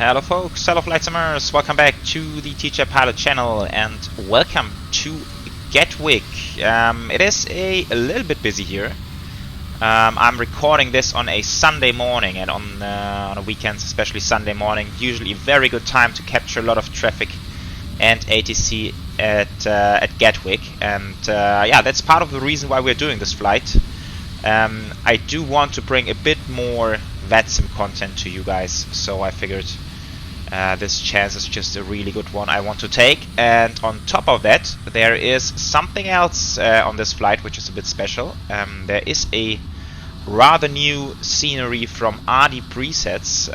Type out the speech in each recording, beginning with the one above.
Hello folks, hello flight simmers, welcome back to the Teacher Pilot channel and welcome to Gatwick. It is a little bit busy here. I'm recording this on a Sunday morning, and on weekends, especially Sunday morning, usually a very good time to capture a lot of traffic and ATC at Gatwick. And yeah, that's part of the reason why we're doing this flight. I do want to bring a bit more VATSIM content to you guys, so I figured this chance is just a really good one I want to take. And on top of that, there is something else on this flight which is a bit special. There is a rather new scenery from RDPresets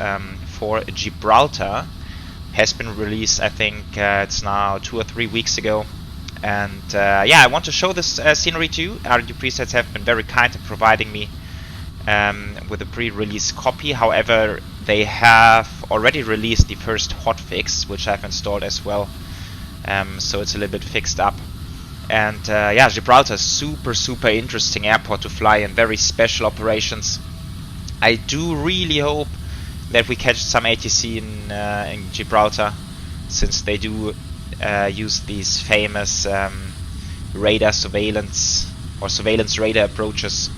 for Gibraltar. Has been released, I think it's now 2 or 3 weeks ago. And yeah, I want to show this scenery to you. RDPresets have been very kind in providing me with a pre-release copy. However, they have already released the first hotfix, which I've installed as well, so it's a little bit fixed up. And yeah, Gibraltar is super interesting airport to fly in, very special operations. I do really hope that we catch some ATC in Gibraltar, since they do use these famous radar surveillance or surveillance radar approaches.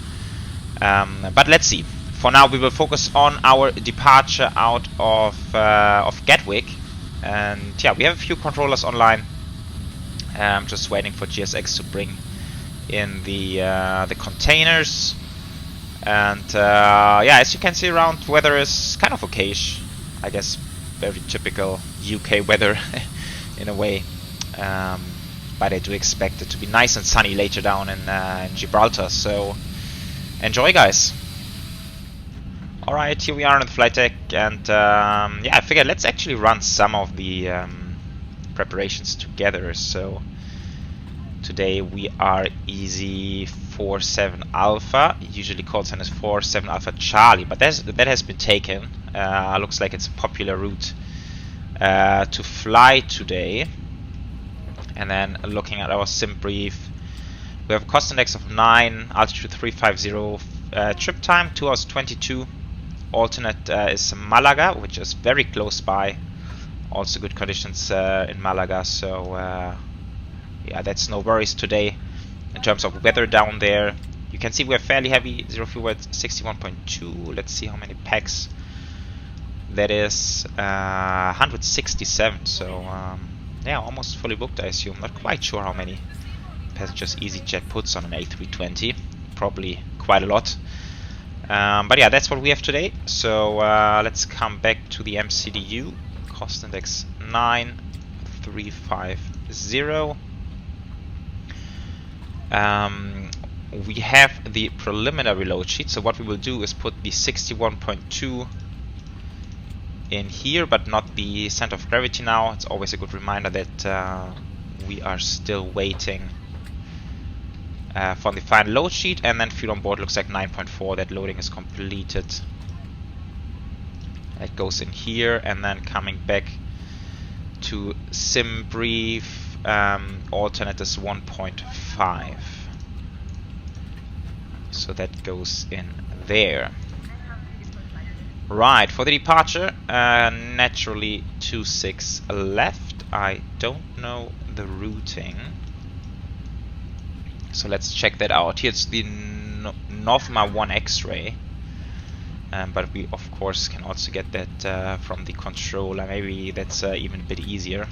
But let's see. For now, we will focus on our departure out of Gatwick, and yeah, we have a few controllers online. I'm just waiting for GSX to bring in the containers, and yeah, as you can see around, weather is kind of okayish. I guess very typical UK weather in a way, but I do expect it to be nice and sunny later down in Gibraltar. So enjoy, guys. Alright, here we are on the flight deck, and yeah, I figured let's actually run some of the preparations together. So today we are Easy47 Alpha, usually call sign is 47 Alpha Charlie, but that has been taken. Looks like it's a popular route to fly today. And then looking at our sim brief, we have a cost index of 9, altitude 350, trip time 2 hours 22. Alternate is Malaga, which is very close by. Also good conditions in Malaga, so yeah, that's no worries today in terms of weather down there. You can see we're fairly heavy, zero fuel at 61.2. Let's see how many packs that is. 167, so yeah, almost fully booked, I assume. Not quite sure how many passengers EasyJet puts on an A320. Probably quite a lot. But yeah, that's what we have today. So let's come back to the MCDU. Cost index 9350. We have the preliminary load sheet. So what we will do is put the 61.2 in here, but not the center of gravity now. It's always a good reminder that we are still waiting for the final load sheet. And then fuel on board looks like 9.4. That loading is completed. It goes in here, and then coming back to sim brief, alternate is 1.5. So that goes in there. Right, for the departure, naturally 26 left. I don't know the routing, so let's check that out. Here's the Northma 1 X-ray, but we of course can also get that from the controller. Maybe that's even a bit easier.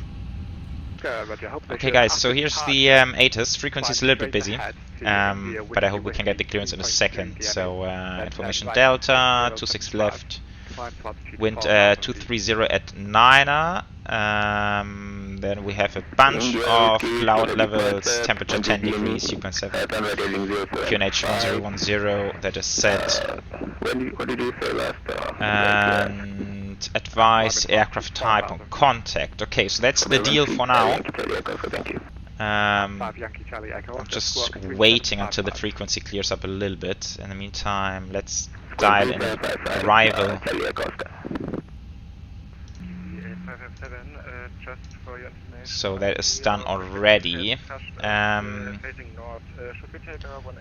Okay guys, so here's the ATIS. Frequency is a little bit busy, but I hope we can get the clearance in a second. So information Delta, 26 left, wind 230 at 9er. Then we have a bunch of cloud levels, temperature 10 degrees, Yukon 7, QNH 1010, that is set. And advise aircraft type on contact. Okay, so that's the deal for now. I'm just waiting until the frequency clears up a little bit. In the meantime, let's dial in arrival. So that is done already.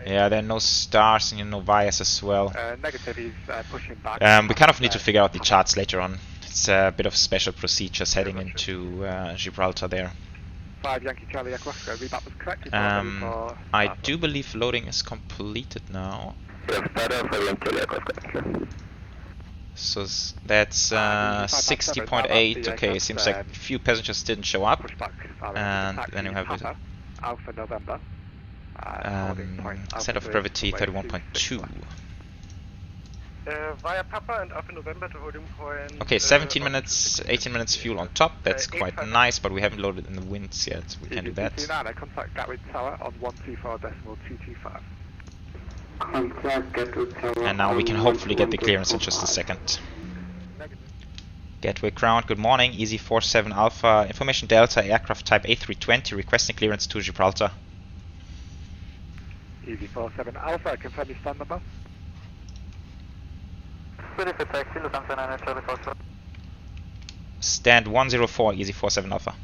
Yeah, there are no stars and no Novias as well. We kind of need to figure out the charts later on. It's It's a bit of special procedures heading into Gibraltar there. 5 Yankee Charlie aircraft, rebat was correct. I do believe loading is completed now. So that's 60.8. Okay, seems like a few passengers didn't show up. And then you have Alpha November. Center of gravity 31.2. Via Papa and Alpha November to holding point. Okay, 17 minutes, 18 minutes fuel on top. That's quite nice, but we haven't loaded in the winds yet. We can do that. Contact Gatwick Tower on 124.225. And now we can hopefully get the clearance in just a second. Gatwick ground, good morning. Easy 47 Alpha, information Delta, aircraft type A320, requesting clearance to Gibraltar. Easy 47 Alpha, confirm your stand number. Stand 104, Easy 47 Alpha.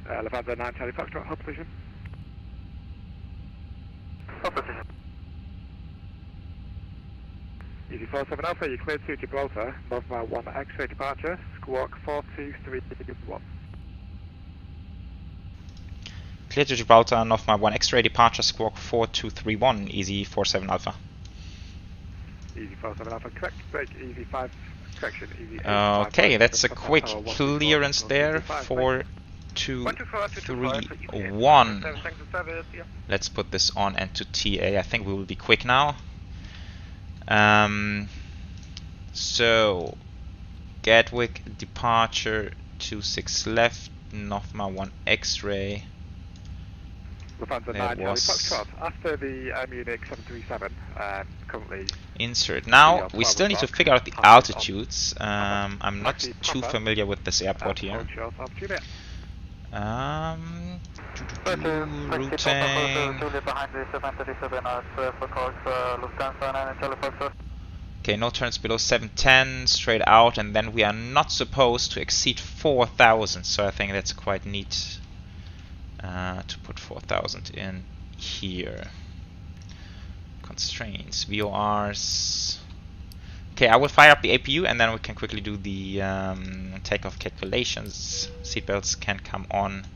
Levanter 9 Charlie Foxtrot, hold position. Hold position. Easy 47 Alpha, you cleared to Gibraltar, Motherboard 1 X-ray departure, squawk 4231. Clear to Gibraltar, Northmar 1 X-ray departure, squawk 4231, Easy 47 Alpha. Easy 47 Alpha, correct, break, Easy 5, correction, Easy 8. Okay, that's a quick clearance there, 4231. Let's put this on and to TA. I think we will be quick now. So, Gatwick departure 26 left, Northmar 1 X-ray. That was after the Munich 737, currently insert. Now we still need to figure out the altitudes. I'm not too familiar with this airport here. Routing. Okay, no turns below 710, straight out, and then we are not supposed to exceed 4,000. So I think that's quite neat. To put 4,000 in here. Constraints, VORs. Okay, I will fire up the APU and then we can quickly do the takeoff calculations. Seatbelts can come on.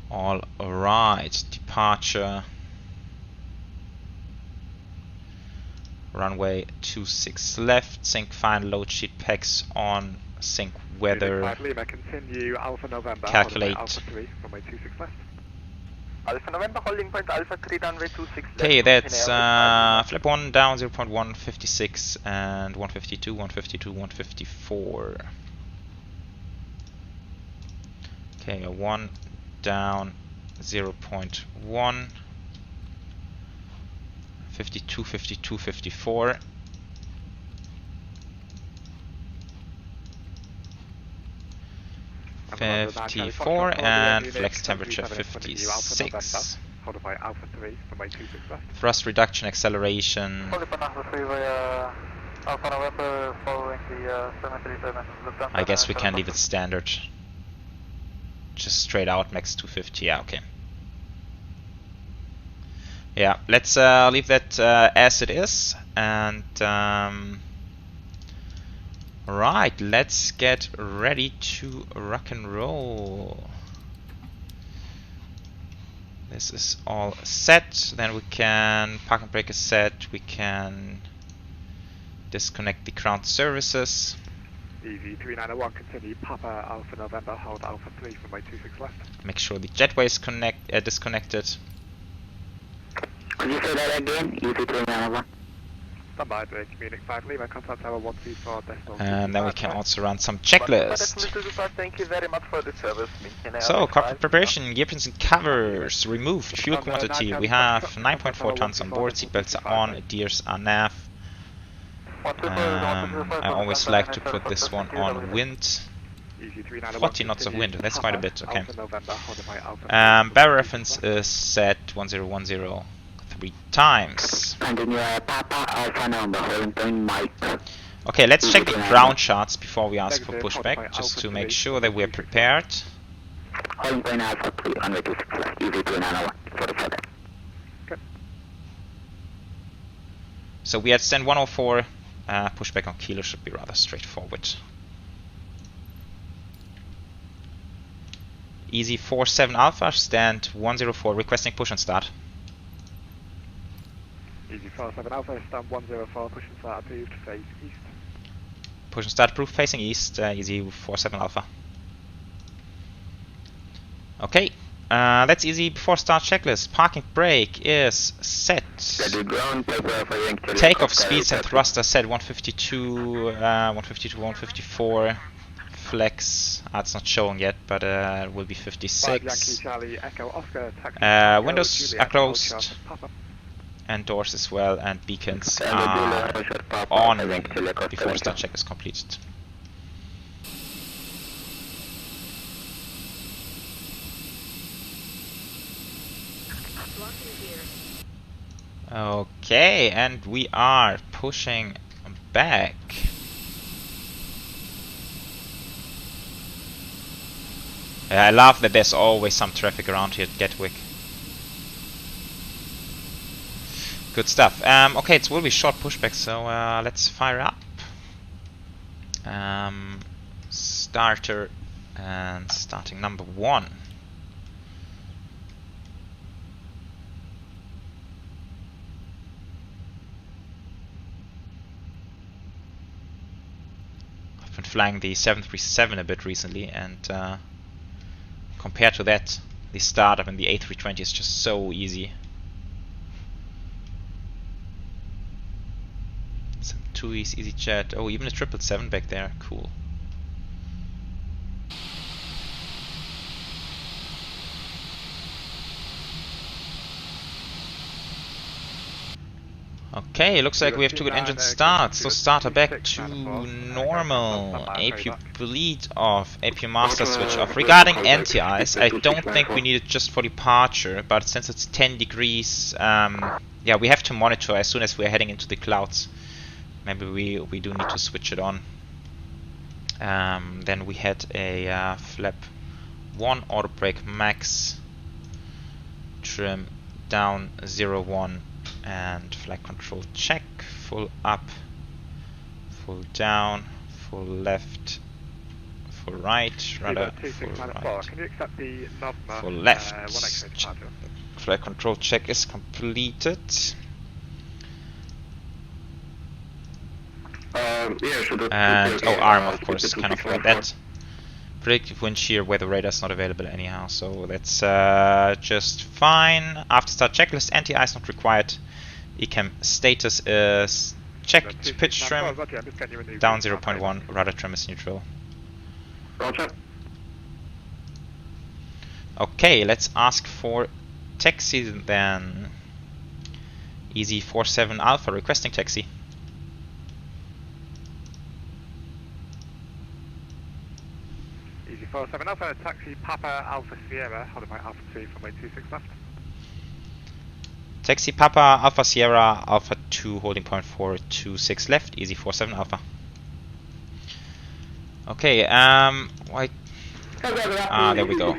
All right, departure. Runway 26 left, sync fine, load sheet packs on. Sync weather, continue, Alpha November, calculate. Alpha 3, runway 26 left. Alpha November, holding point Alpha 3, runway 26 left. Okay, that's flap 1 down 0.156 and 152, 152, 154. Okay, a 1 down 0.1, 52, 52, 54. 54 and flex temperature 56. Thrust reduction, acceleration. I guess we can leave it standard. Just straight out max 250. Yeah, okay. Yeah, let's leave that as it is, and right, let's get ready to rock and roll. This is all set. Then we can park and brake is set. We can disconnect the ground services. Easy 3901, continue Papa Alpha November, hold Alpha 3 from my 26 left. Make sure the jetway is disconnected. Could you say that again? Easy 3901. Standby, Munich 5 Lima, contact tower 124.2. And then we can also run some checklists. Thank you very much for the service. So, cockpit preparation, gear pins and covers removed. Fuel quantity, we have 9.4 tons on board, seatbelts are on, adheres are nav. I always like to put this one on wind. 40 knots of wind, that's quite a bit, okay. Barrel reference is set 1010 3 times. Okay, let's check the ground charts before we ask for pushback, just to make sure that we're prepared. Holding point Alpha 3, runway 26 left, easy 2901, 47. Okay. So we had stand 104, pushback on Kilo should be rather straightforward. Easy 47 Alpha, stand 104, requesting push and start. Easy 47 Alpha, stand 104, push and start approved, face east. Push and start approved, facing east, easy 47 Alpha. Okay, that's easy before start checklist. Parking brake is set. Takeoff speeds and thruster set 152, 154. Flex, it's not showing yet, but it will be 56. Windows are closed. And doors as well, and beacons are on before start check is completed. Okay, and we are pushing back. I love that there's always some traffic around here at Gatwick. Good stuff. Okay, it will be short pushback, so let's fire up. Starter and starting number 1. I've been flying the 737 a bit recently, and compared to that, the startup in the A320 is just so easy. Some TUIs, EasyJet. Oh, even a 777 back there. Cool. Okay, looks like we have 2 good engine starts. So starter back to normal. AP bleed off. AP master switch off. Regarding anti-ice, I don't think we need it just for departure, but since it's 10 degrees, yeah, we have to monitor as soon as we're heading into the clouds. Maybe we do need to switch it on. Then we had a flap 1 auto brake max, trim down 01, and flight control check, full up, full down, full left, full right, rudder, full right, Can you accept the full left. Flight control check is completed. And oh, arm, of course, kind of forgot that. Predictive wind shear, weather radar is not available anyhow, so that's just fine. After start checklist, anti-ice not required. ECAM status is checked. Pitch trim down 0.1. Rudder trim is neutral. Okay, let's ask for taxi then. Easy 47 Alpha requesting taxi. Easy 47 Alpha, taxi Papa Alpha Sierra, holding my Alpha 2 from my 26 left. Taxi Papa Alpha Sierra Alpha 2 holding point 426 left, easy 47 Alpha. Okay, why? There we go.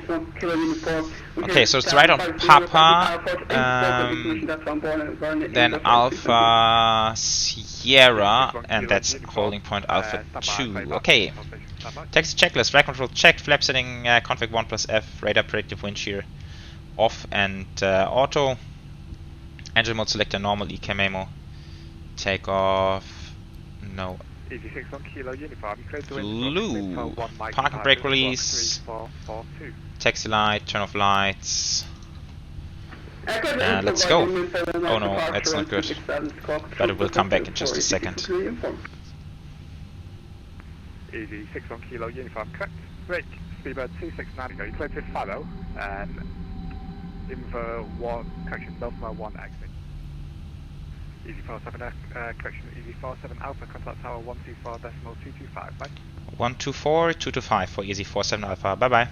Okay, so it's right on Papa, then Alpha Sierra, and that's holding point Alpha 2. Okay, taxi checklist, flight control checked, flap setting config 1 plus F, radar predictive wind shear off and auto. Engine mode selector normal, EK memo. Takeoff, no. Blue. Parking brake release. Taxi light, turn off lights. Let's go. Oh no, that's not good. But it will come back in just a second. Easy 61 kilo uniform, correct. Brake, speedbird 269 go. You clear to follow, and Inver 1, correction, Delta 1 exit. Easy 47, correction, Easy 47 Alpha, contact tower 124.225, bye. 124.225 for Easy 47 Alpha, bye bye.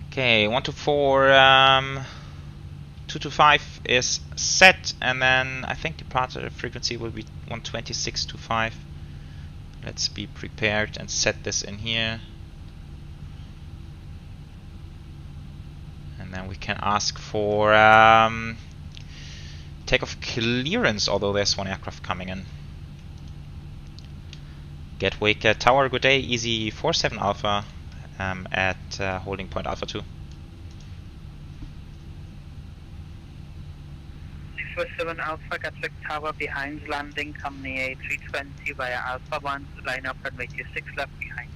Okay, 124.225 is set, and then I think departure frequency will be 126.25. Let's be prepared and set this in here. And then we can ask for takeoff clearance, although there's one aircraft coming in. Gatwick Tower, good day, Easy 47 Alpha at holding point Alpha 2. 647 Alpha, Gatwick Tower behind, landing company A320 via Alpha 1, line up runway 26 left behind.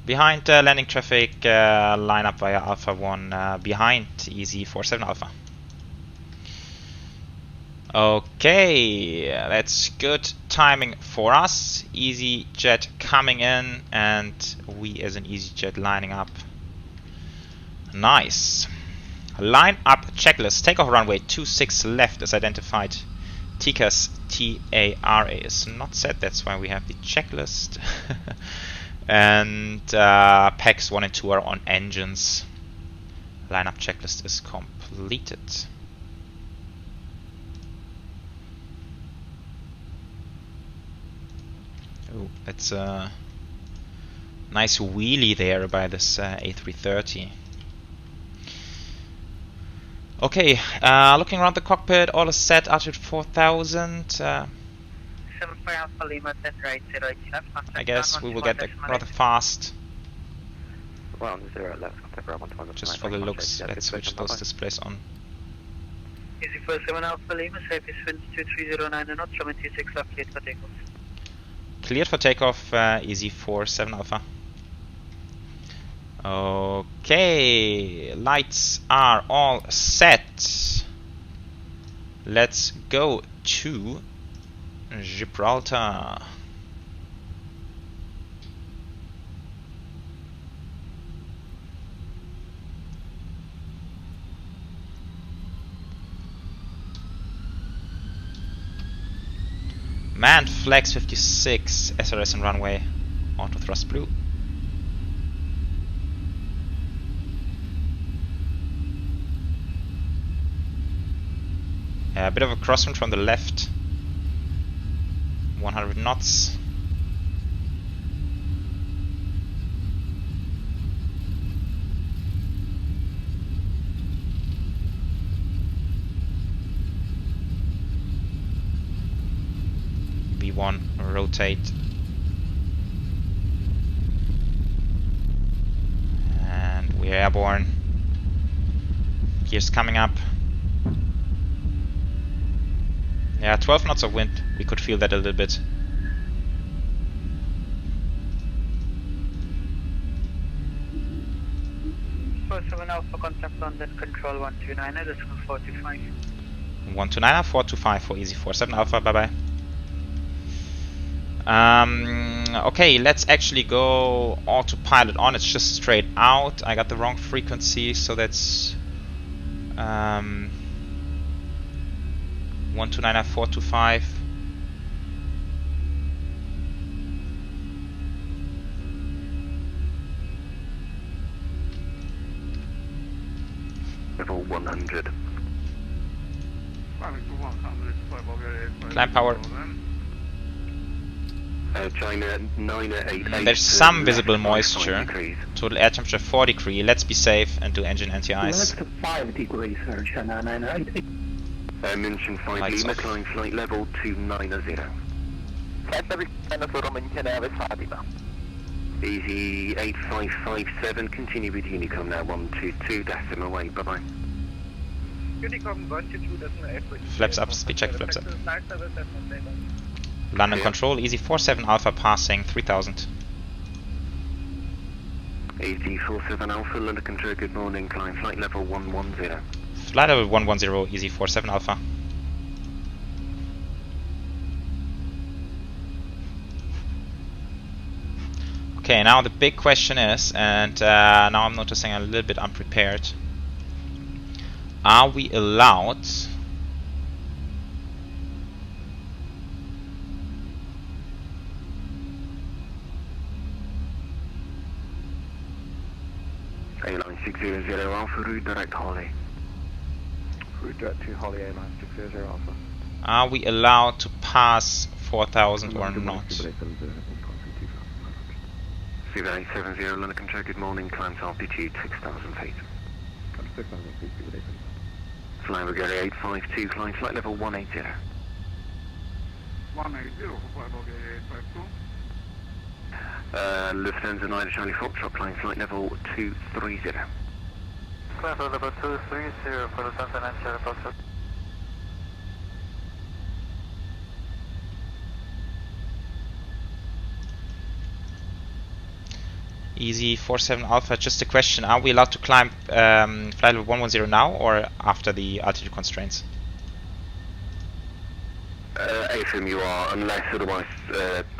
Behind landing traffic, line up via Alpha 1 behind Easy 47 Alpha. Okay, that's good timing for us. EasyJet coming in and we as an EasyJet lining up. Nice. Line up checklist. Takeoff runway 26 left is identified. TCAS TARA is not set, that's why we have the checklist. And packs 1 and 2 are on engines. Lineup checklist is completed. Oh, it's a nice wheelie there by this A330. Okay, looking around the cockpit, all is set. Altitude 4000. 75 Alpha Lima, 10 right, 0 left. I guess we will get there rather fast. Well, 0 left, contact ground 121. Just for the looks, let's switch those displays on. Easy 47 Alpha Lima, surface winds 2309 and knots, runway 26 left, cleared for takeoff. Cleared for takeoff, Easy 47 Alpha. Okay, lights are all set. Let's go to Gibraltar. Manned flags 56, SRS and runway, auto thrust blue. A bit of a crosswind from the left. 100 knots. V1 rotate. And we're airborne. Gears coming up. Yeah, 12 knots of wind. We could feel that a little bit. First 7 Alpha, contact London, control 129, decimal 425. 129, 425 for Easy 47 Alpha, bye bye. Okay, let's actually go autopilot on. It's just straight out. I got the wrong frequency, so that's 129, 425. Level 100. Climb power. China 988. There's some visible moisture. Total air temperature 4 degrees. Let's be safe and do engine anti-ice. 5 degrees, sir, China 988. Mention 5 Lights Lima, off. climb flight level 290. Easy 8557, continue with Unicom now, 122, decimal away, bye bye. Unicom 122, decimal 8. Flaps up, speed check, flaps up. London control, Easy 47 Alpha passing 3000. Easy 47 Alpha, London control, good morning, climb flight level 110. Flight level 110, Easy 47 Alpha. Okay, now the big question is, and now I'm noticing I'm a little bit unprepared. Are we allowed A-line 600 Alpha, route direct Holly. Route direct to Holly, A-line 600 Alpha. are we allowed to pass 4000 or not. Freeware 870, London Control, good morning, climb to altitude 6,000 feet. Flying Bulgaria 852, climb flight level 180. 180 for flight Bulgaria 852. Lufthansa 9 Charlie Foxtrot, climb flight level 230. Climb flight level 230 for Lufthansa 9 Charlie Foxtrot. Easy 47 Alpha, just a question, are we allowed to climb flight level 110 now or after the altitude constraints? AFM you are, unless otherwise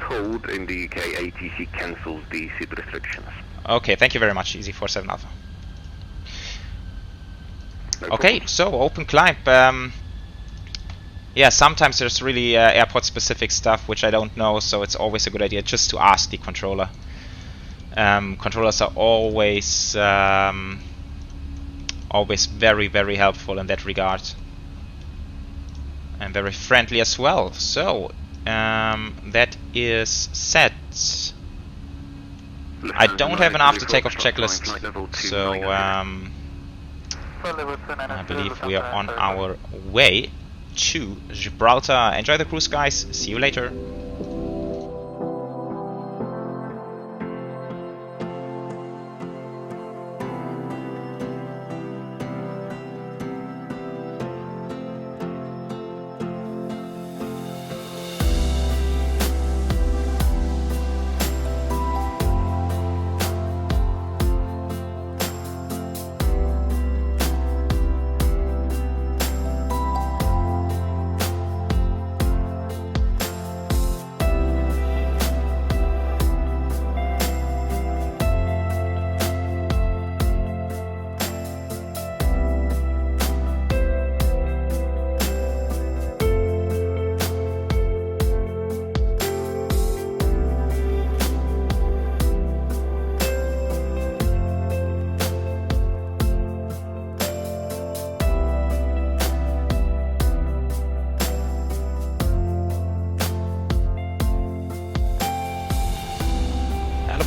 told in the UK, ATC cancels the seat restrictions. Okay, thank you very much, Easy 47 Alpha. No Okay, problem. so open climb. Yeah, sometimes there's really airport specific stuff which I don't know, so it's always a good idea just to ask the controller. Controllers are always very, very helpful in that regard, and very friendly as well. So that is set. I don't have an after takeoff checklist, so I believe we are on our way to Gibraltar. Enjoy the cruise, guys. See you later.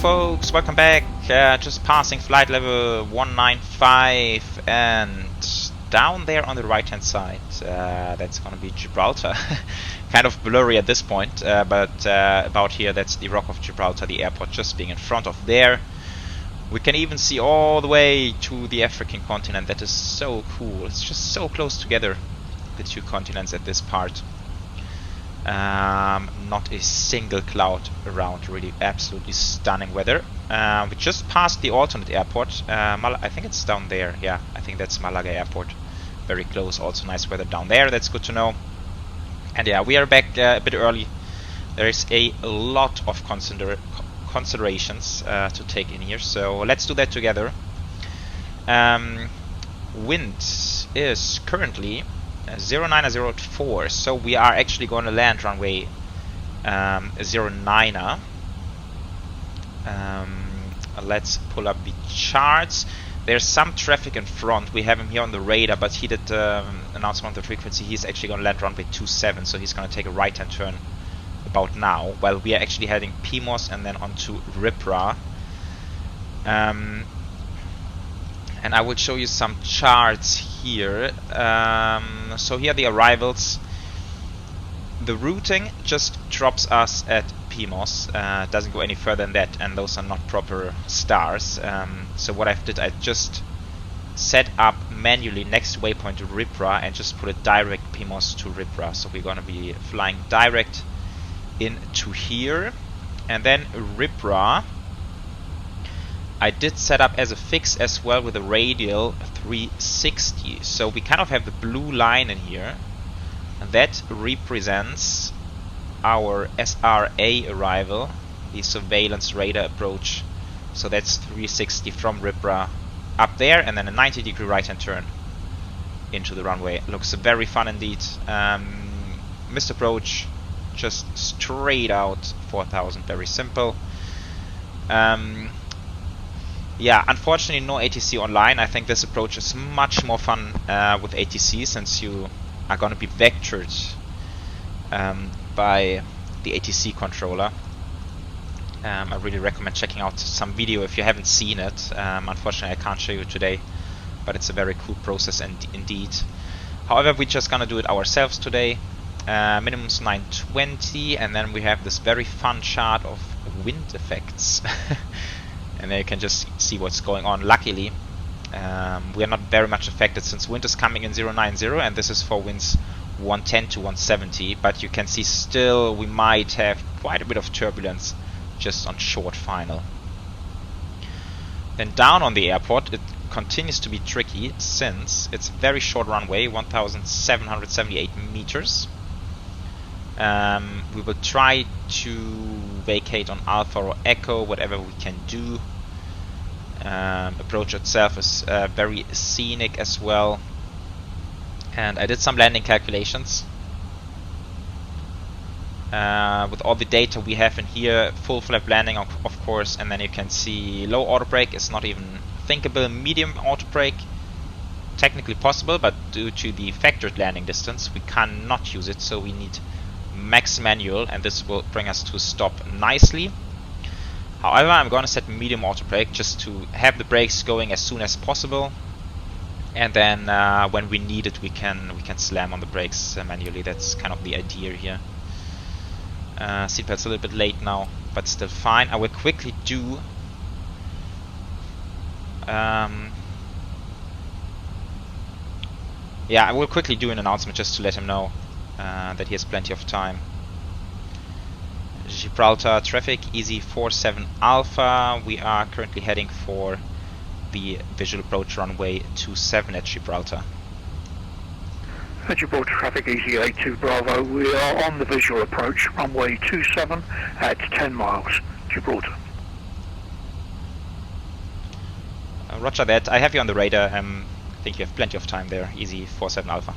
Folks, welcome back. Just passing flight level 195, and down there on the right hand side, that's gonna be Gibraltar. Kind of blurry at this point, but about here, that's the Rock of Gibraltar, the airport just being in front of there. We can even see all the way to the African continent. That is so cool. It's just so close together, the two continents at this part. Not a single cloud around, really absolutely stunning weather. We just passed the alternate airport. I think it's down there. Yeah, I think that's Malaga airport. Very close, also nice weather down there, that's good to know. And yeah, we are back a bit early. There is a lot of considerations to take in here, so let's do that together. Wind is currently 0904, so we are actually going to land runway 09er. Let's pull up the charts. There's some traffic in front. We have him here on the radar, but he did announcement of the frequency. He's actually going to land runway 27, so he's going to take a right-hand turn about now, while we are actually heading PMOS and then on to Ripra. And I will show you some charts here. So here are the arrivals. The routing just drops us at PMOS, doesn't go any further than that, and those are not proper stars. So what I did, I just set up manually next waypoint to Ripra and just put a direct PMOS to Ripra. So we're going to be flying direct into here, and then Ripra I did set up as a fix as well with a radial 360. So we kind of have the blue line in here, and that represents our SRA arrival, the surveillance radar approach. So that's 360 from Ripra up there, and then a 90-degree right-hand turn into the runway. Looks very fun indeed. Missed approach, just straight out 4000, very simple. Yeah, unfortunately no ATC online. I think this approach is much more fun with ATC, since you are going to be vectored by the ATC controller. I really recommend checking out some video if you haven't seen it. Unfortunately, I can't show you today, but it's a very cool process indeed. However, we're just gonna do it ourselves today. Minimum's 920, and then we have this very fun chart of wind effects. And there you can just see what's going on. Luckily, we are not very much affected since wind is coming in 090, and this is for winds 110 to 170, but you can see still we might have quite a bit of turbulence just on short final. Then down on the airport it continues to be tricky since it's a very short runway, 1778 meters. We will try to vacate on Alpha or Echo, whatever we can do. Approach itself is very scenic as well, and I did some landing calculations with all the data we have in here. Full flap landing of course, and then you can see low auto brake is not even thinkable. Medium auto brake technically possible, but due to the factored landing distance we cannot use it, so we need max manual, and this will bring us to a stop nicely. However, I'm gonna set medium auto brake just to have the brakes going as soon as possible, and then when we need it we can slam on the brakes manually. That's kind of the idea here. Seatbelt's a little bit late now, but still fine. I will quickly do yeah, I will quickly do an announcement just to let him know that he has plenty of time. Gibraltar traffic, Easy 47 Alpha. We are currently heading for the visual approach runway 27 at Gibraltar. Gibraltar traffic, Easy 82 Bravo. We are on the visual approach, runway 27 at 10 miles, Gibraltar. Roger that. I have you on the radar. I think you have plenty of time there, Easy 47 Alpha.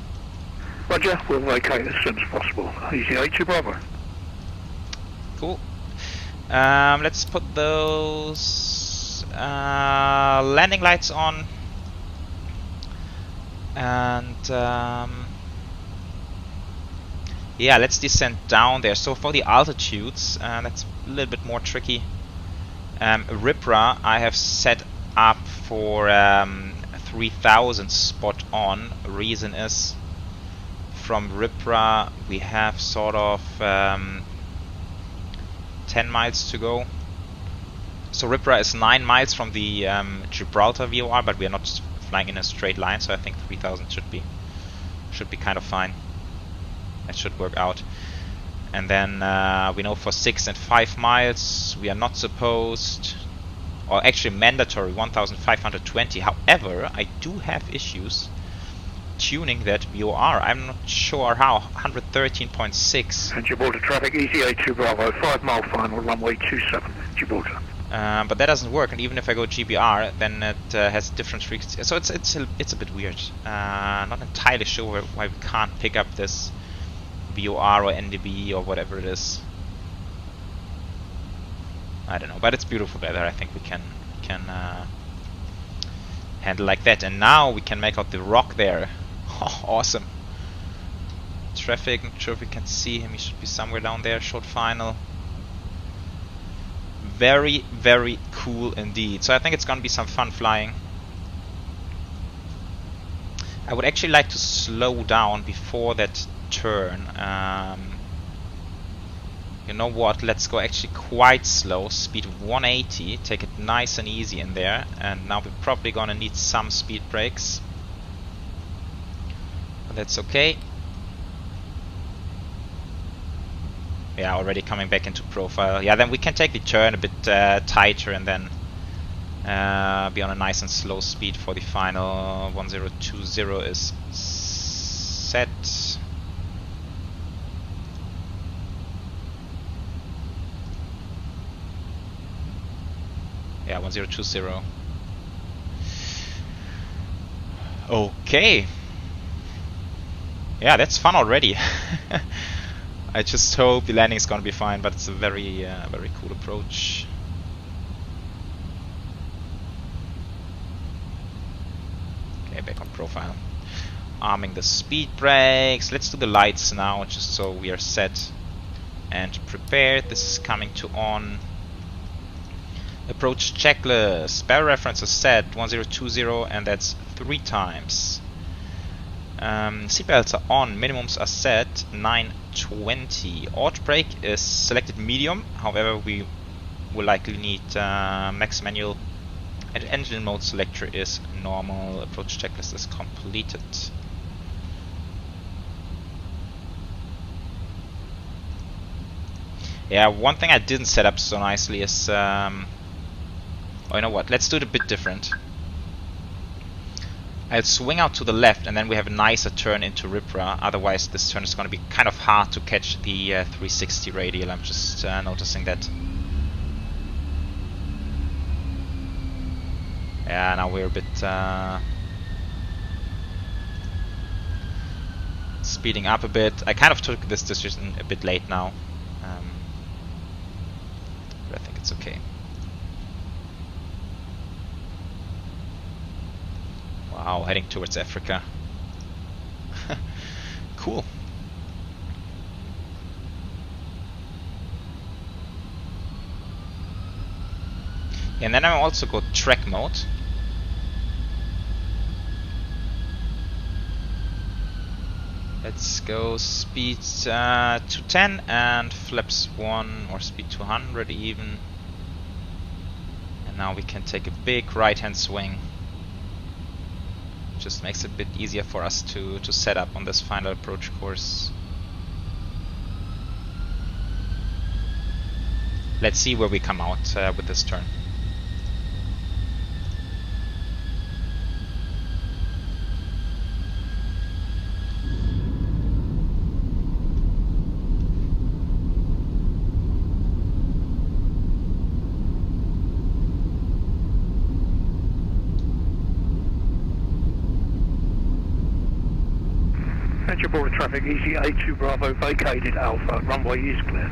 Roger, we'll vacate as soon as possible. Easy 82 Bravo. Cool. Let's put those landing lights on, and yeah, let's descend down there. So for the altitudes, that's a little bit more tricky. Ripra I have set up for 3000 spot on. Reason is, from Ripra we have sort of 10 miles to go. So Ripra is 9 miles from the Gibraltar VOR, but we are not flying in a straight line, so I think 3000 should be kind of fine. That should work out. And then we know for 6 and 5 miles we are not supposed, or actually mandatory 1520. However, I do have issues tuning that VOR. I'm not sure how. 113.6. And Gibraltar traffic, Easy 82 Bravo, 5 mile final, runway 27, Gibraltar. But that doesn't work, and even if I go GBR, then it has different frequencies. So it's a bit weird. Not entirely sure why we can't pick up this VOR or NDB or whatever it is. I don't know, but it's beautiful weather. I think we can handle like that. And now we can make out the rock there. Oh, awesome. Traffic, not sure if we can see him. He should be somewhere down there. Short final. Very, very cool indeed. So I think it's gonna be some fun flying. I would actually like to slow down before that turn. You know what, let's go actually quite slow, speed 180, take it nice and easy in there, and now we're probably gonna need some speed brakes, but that's okay. Yeah, already coming back into profile. Yeah, then we can take the turn a bit tighter and then be on a nice and slow speed for the final. 1020 is set. Yeah, 1020. Okay. Yeah, that's fun already. I just hope the landing is gonna be fine, but it's a very cool approach. Okay, back on profile. Arming the speed brakes. Let's do the lights now, just so we are set. and prepared. This is coming to on. Approach checklist. Barrel reference is set 1020, and that's 3 times. Seatbelts are on. Minimums are set 920. Auto brake is selected medium. However, we will likely need max manual. And engine mode selector is normal. Approach checklist is completed. Yeah, one thing I didn't set up so nicely is oh, you know what? Let's do it a bit different. I'll swing out to the left, and then we have a nicer turn into Ripra. Otherwise, this turn is going to be kind of hard to catch the 360 radial. I'm just noticing that. Yeah, now we're a bit speeding up a bit. I kind of took this decision a bit late now, but I think it's okay. Wow, heading towards Africa. Cool. And then I also go track mode. Let's go speed 210 and flaps 1 or speed 200 even. And now we can take a big right hand swing. Just makes it a bit easier for us to set up on this final approach course. Let's see where we come out with this turn. Gibraltar traffic, easy A2 Bravo vacated Alpha, runway is clear.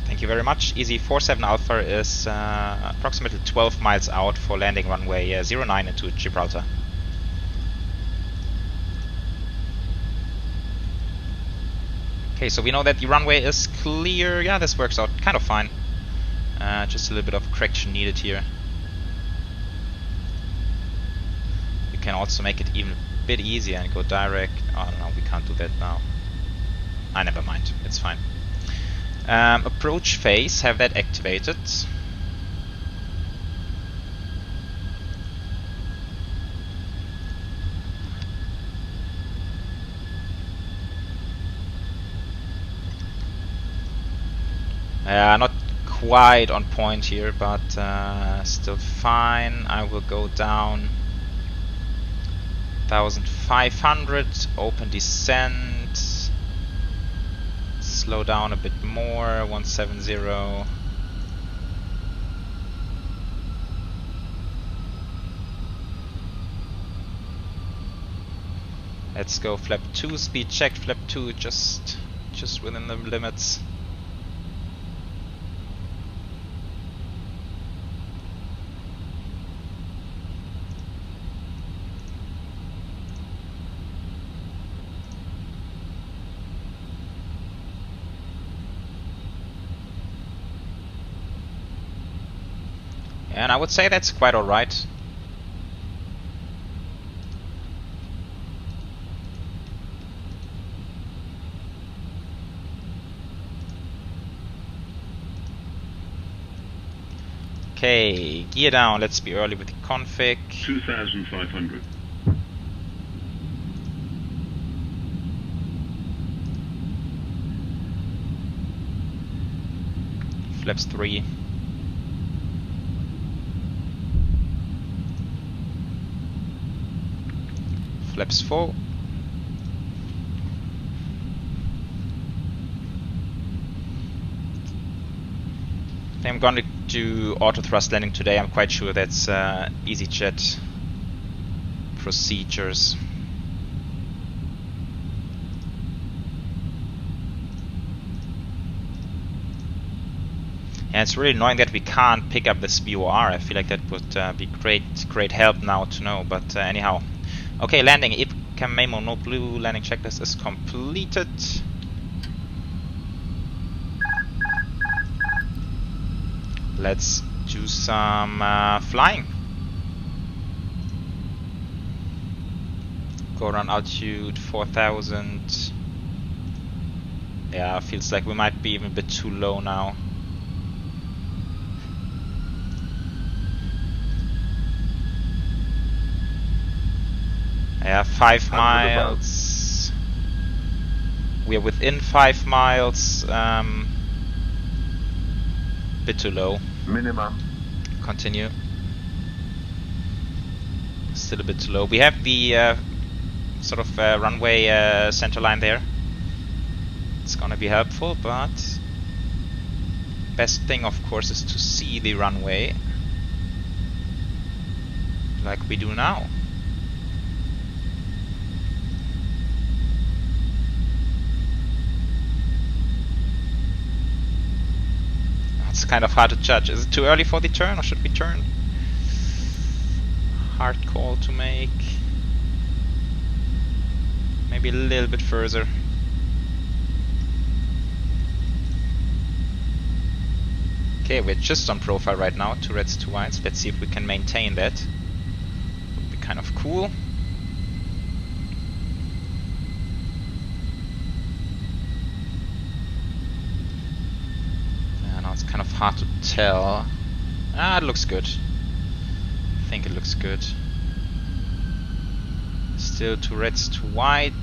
Thank you very much. Easy 47 Alpha is approximately 12 miles out for landing runway 09 into Gibraltar. Okay, so we know that the runway is clear. Yeah, this works out kind of fine. Just a little bit of correction needed here. You can also make it even a bit easier and go direct. Oh no, we can't do that now. Never mind, it's fine. Approach phase, have that activated. Not quite on point here, but still fine. I will go down 1500, open descent, slow down a bit more, 170. Let's go flap 2, speed check, flap 2, just within the limits. And I would say that's quite alright. Okay, gear down, let's be early with the config. 2500. Flaps 3. Flaps 4. I'm going to do auto thrust landing today. I'm quite sure that's EasyJet procedures. Yeah, it's really annoying that we can't pick up this BOR. I feel like that would be great help now to know. But anyhow, okay, landing. EGKK Memo, no blue. Landing checklist is completed. Let's do some flying. Go around altitude 4000. Yeah, feels like we might be even a bit too low now. Yeah, 5 miles. We are within 5 miles. Bit too low. Minimum. Continue. Still a bit too low. We have the sort of runway center line there. It's gonna be helpful, but best thing, of course, is to see the runway like we do now. It's kind of hard to judge. Is it too early for the turn, or should we turn? Hard call to make. Maybe a little bit further. Okay, we're just on profile right now, 2 reds, 2 whites. Let's see if we can maintain that. Would be kind of cool. Now it's kind of hard to tell. Ah, it looks good. I think it looks good. Still 2 reds, 2 white.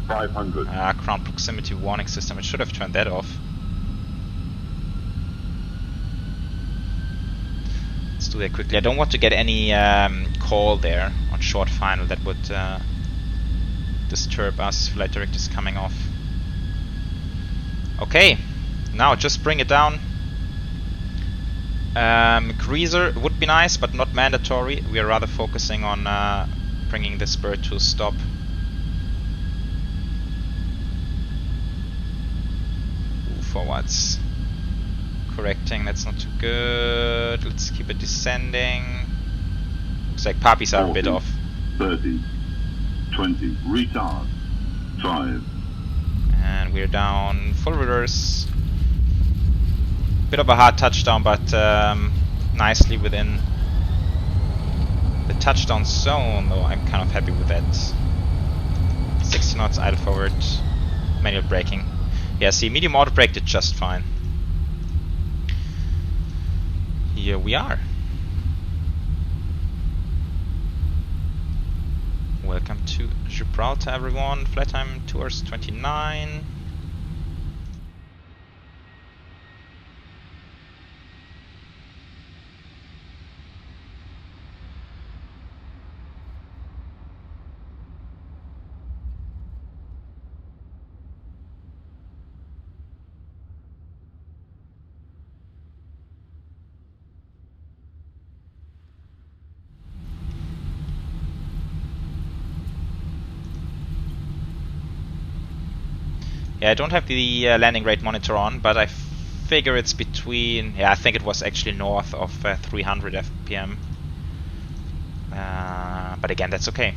500. Ground proximity warning system. It should have turned that off. Let's do that quickly. I don't want to get any call there on short final. That would disturb us. Flight director is coming off. Okay, now just bring it down. Greaser would be nice, but not mandatory. We are rather focusing on bringing this bird to a stop. Forwards. Correcting, that's not too good. Let's keep it descending. Looks like puppies are 40, a bit off. 30, 20, retard, 5. And we're down full reverse. Bit of a hard touchdown, but nicely within the touchdown zone, though I'm kind of happy with that. 60 knots idle forward, manual braking. Yeah, see, medium auto brake did just fine. Here we are. Welcome to Gibraltar, everyone. Flight time 2 hours 29. Yeah, I don't have the landing rate monitor on, but I figure it's between... Yeah, I think it was actually north of 300 FPM. But again, that's okay.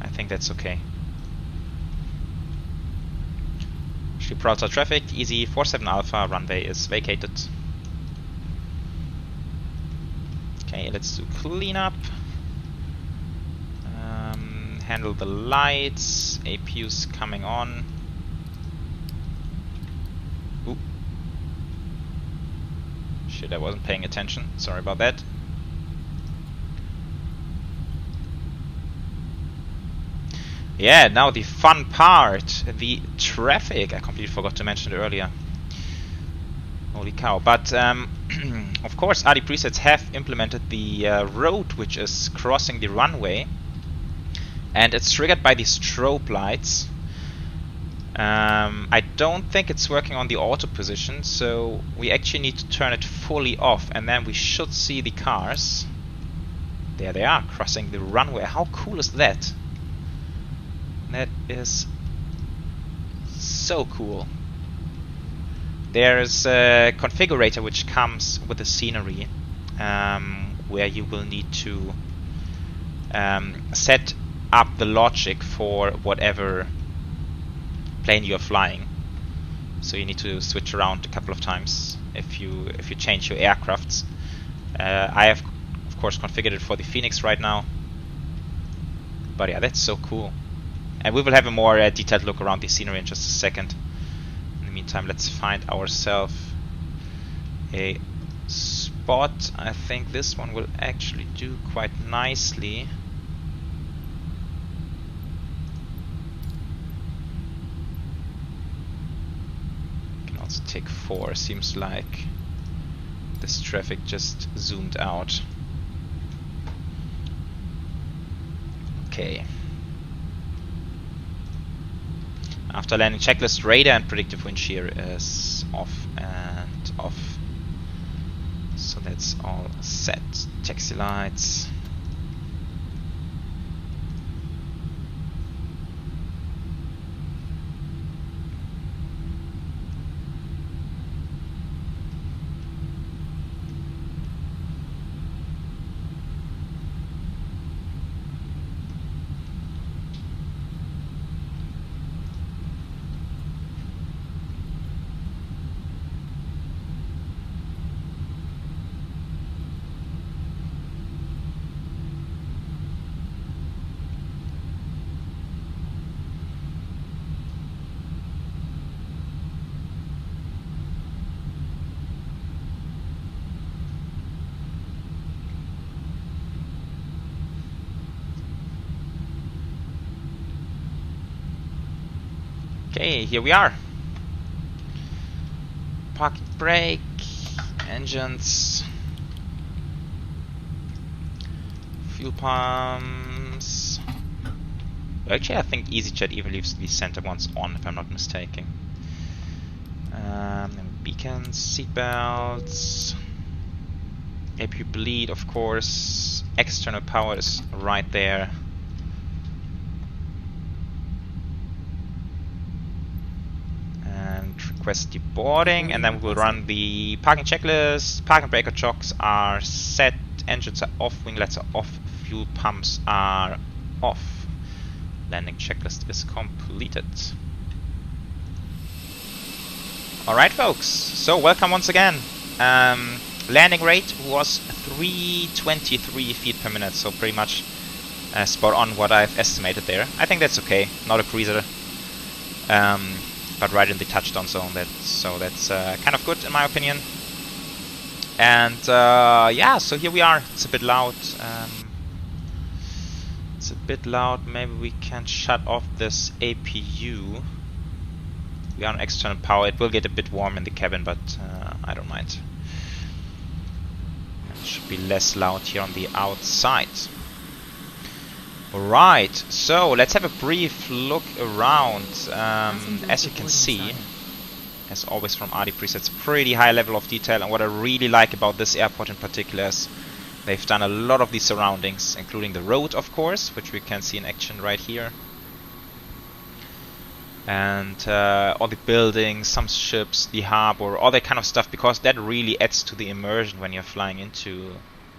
I think that's okay. Gibraltar traffic, easy 47 Alpha, runway is vacated. Okay, let's do cleanup. Handle the lights, APU's coming on. Oop. Shit, I wasn't paying attention, sorry about that. Yeah, now the fun part, the traffic. I completely forgot to mention it earlier. Holy cow. But of course RDPresets have implemented the road which is crossing the runway, and it's triggered by the strobe lights. I don't think it's working on the auto position, so we actually need to turn it fully off, and then we should see the cars. There they are, crossing the runway. How cool is that? That is so cool. There's a configurator which comes with the scenery, where you will need to set up the logic for whatever plane you're flying. So you need to switch around a couple of times if you change your aircrafts. I have of course configured it for the Fenix right now. But yeah, that's so cool. And we will have a more detailed look around the scenery in just a second. In the meantime, let's find ourselves a spot. I think this one will actually do quite nicely. Can also take 4. Seems like this traffic just zoomed out. Okay. After landing checklist, radar and predictive wind shear is off and off. So that's all set. Taxi lights. Okay, here we are. Parking brake, engines, fuel pumps. Actually, I think EasyJet even leaves the center ones on, if I'm not mistaken. Beacons, seatbelts, APU bleed, of course. External power is right there. Request deboarding, and then we will run the parking checklist. Parking breaker chocks are set, engines are off, winglets are off, fuel pumps are off. Landing checklist is completed. Alright folks, so welcome once again. Landing rate was 323 feet per minute, so pretty much spot on what I've estimated there. I think that's okay, not a cruiser. But right in the touchdown zone, that's kind of good in my opinion. And yeah, so here we are. It's a bit loud. It's a bit loud. Maybe we can shut off this APU. We are on external power. It will get a bit warm in the cabin, but I don't mind. It should be less loud here on the outside. Right, so let's have a brief look around. As you can see, as always from RDPresets, pretty high level of detail, and what I really like about this airport in particular is they've done a lot of these surroundings, including the road of course, which we can see in action right here, and all the buildings, some ships, the harbor, all that kind of stuff, because that really adds to the immersion when you're flying into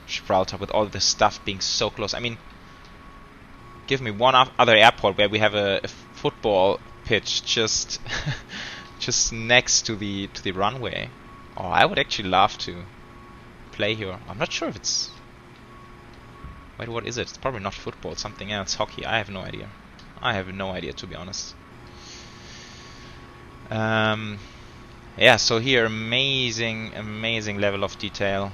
Gibraltar with all the stuff being so close. I mean, give me one other airport where we have a football pitch just just next to the runway. Oh, I would actually love to play here. I'm not sure if it's... Wait, what is it? It's probably not football, it's something else. Hockey, I have no idea. I have no idea, to be honest. Yeah, so here, amazing level of detail.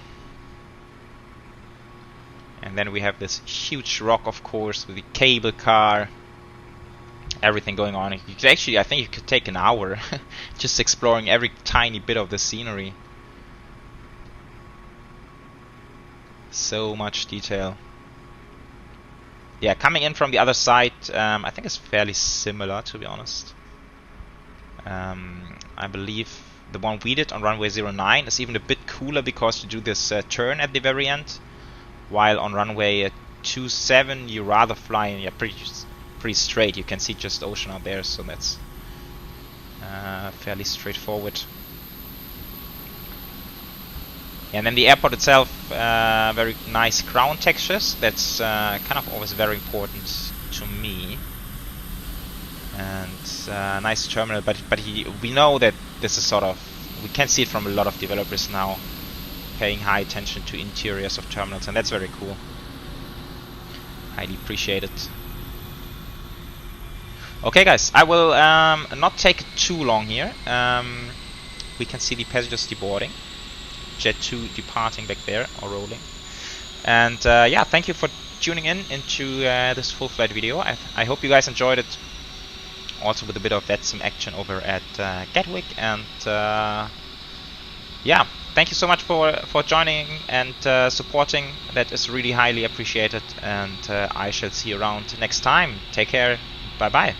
And then we have this huge rock, of course, with the cable car, everything going on. You could actually, I think you could take an hour just exploring every tiny bit of the scenery. So much detail. Yeah, coming in from the other side, I think it's fairly similar, to be honest. I believe the one we did on runway 09 is even a bit cooler because you do this turn at the very end. While on runway 27 you rather fly in pretty straight. You can see just ocean out there, so that's fairly straightforward. And then the airport itself, very nice ground textures. That's kind of always very important to me. And nice terminal, but we know that this is sort of, we can see it from a lot of developers now, paying high attention to interiors of terminals, and that's very cool. Highly appreciate it. Okay guys, I will not take too long here. We can see the passengers deboarding. Jet 2 departing back there, or rolling. And yeah, thank you for tuning in into this full flight video. I hope you guys enjoyed it, also with a bit of VATSIM action over at Gatwick. And yeah, thank you so much for joining and supporting. That is really highly appreciated, and I shall see you around next time. Take care, bye bye.